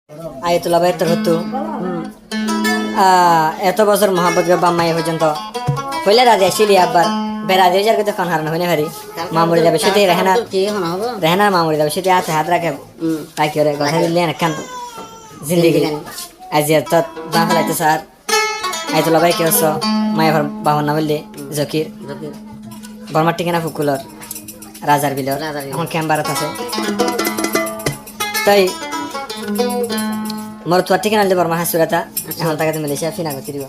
Ayatollah ভাইয়ের তোর হতো এত বছর মহাব্বত বাম্মাই পর্যন্ত হইলে রাজি আসিলি আবার বেড়া দিয়ে যার তখন হারানো হইলে ভারি মামুরি যাবে সেটি রেহানার মামুরি যাবে সেটি হাতে হাত রাখে তাই কি কথা দিলে কেন জিন্দিগি আজ তো দাম ফেলাইতে স্যার আয়াতুল্লাহ ভাই কে হচ্ছ মায়ের বাবার নাম বললি জকির বর্মার ঠিকানা ফুকুলর রাজার বিলর এখন ক্যাম্বারত আছে তাই মোর তোর ঠিকানা দিলে বর্মা হাসুরাতা এখন তাকে তুমি লেসা ফিনা করতে দিব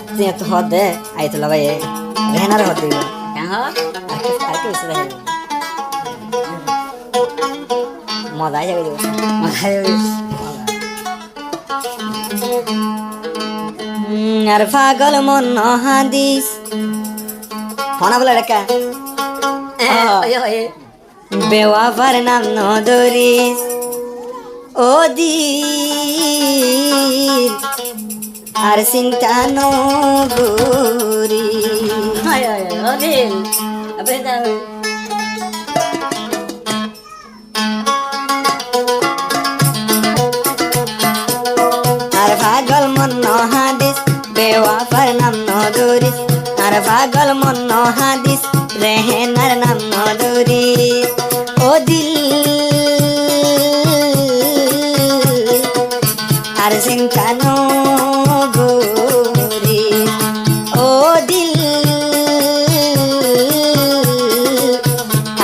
তুই এত হদ দে আয়াতুল্লাহ ভাই রেহানার হদ দিব আর কি বেশি দেখে মজা যাবে দিব আর পাগল মন হাদিস হনা বলে রেখা বেওয়াফার নাম নদরিস ও দিল আর চিন্তা নগরি আর পাগল মন হাদিস বেওয়াফার নাম নদরিস আর পাগল মন হাদিস রেহেনার নাম নদরিস ও দিল আর চিন্তা নগরি ও দিল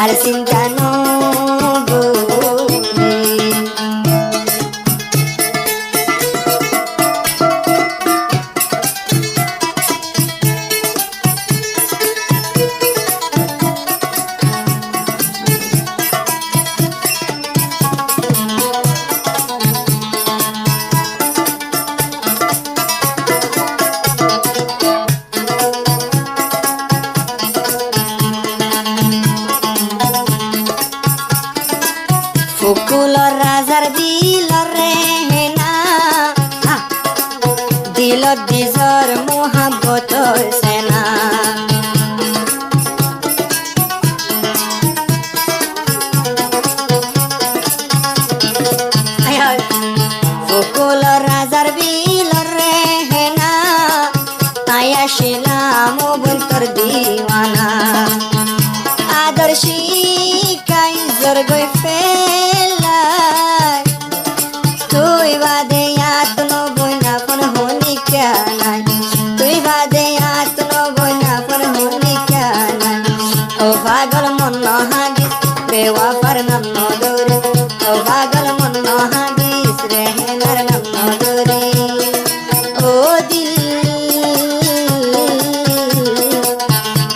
আর চিন্তা নগরি ফুকুলর রাজার দিলর রেহেনা দিলত দিজর মোহাব্বতর সেনা ফুকুলর রাজার বিলর রেহেনা আয়া শিলাম বন্তর দিওয়ানা আদর্শী কাইজর গই ফেলাই তুই বাদে আত্ম বইনা কোন হনি কেনাই তুই বাদে আত্ম বইনা কোন হনি কেনাই ও পাগল মন হাদিস বেওয়াফার নাম নদরি ও পাগল মন হাদিস রেহেনার নাম নদরি ও দিল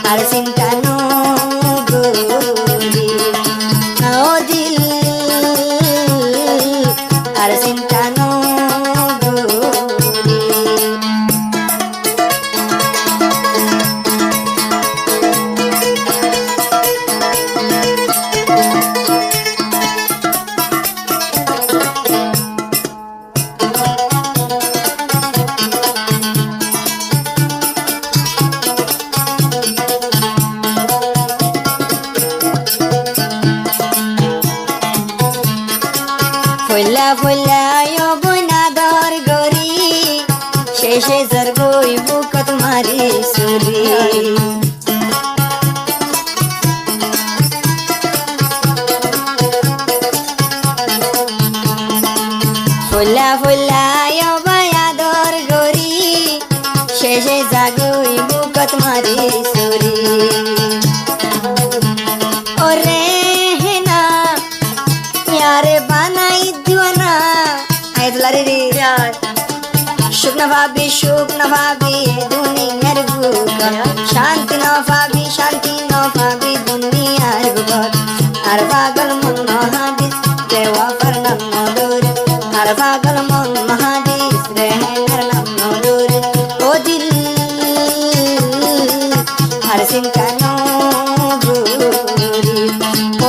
আর চিন্তা নগরি ও দিল আর চিন্তা নগরি ফুলা ফুলা বইনা দর গরি শেষে জর গই বুকত মারি সুরি ফুলা ফুলা বায়া দর গরি শেষে জাগই বুকত মারি সুরি ওরে হেনা यारे बनाई दीवाना आयतुल्लाह रे शुभ न भाभी दुनियार बुकर शांति न भाभी दुनियार बुकर আর পাগল মন হাদিস বেওয়াফার নাম নদরি আর পাগল মন হাদিস রেহেনার নাম নদরি ও দিল আর চিন্তা নগরি ও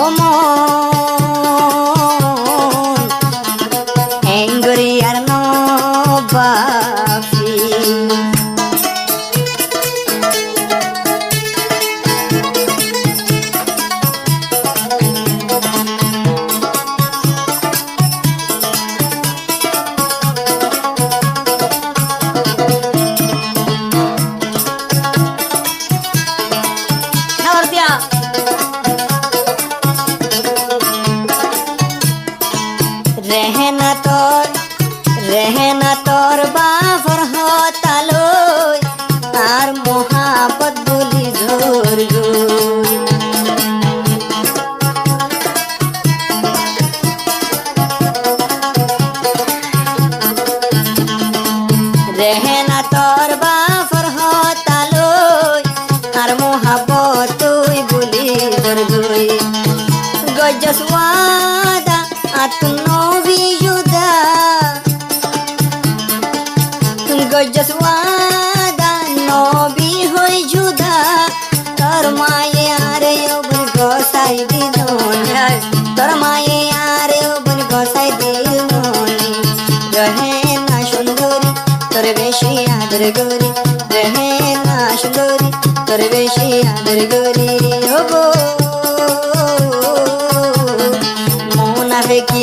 Angry আর নবাফি গজস ওয়াদা আত নবী জুদা গজস ওয়াদা নবী হই জুদা তোর মায়ে আরে ওবন গোসাই দিদনি তোর মায়ে আরে ওবন গোসাই দিদনি রহে না সুন্দরী তোর বেশি আদর গরি রহে না সুন্দরী তোর বেশি আদর গরি হবো মুনাফিকি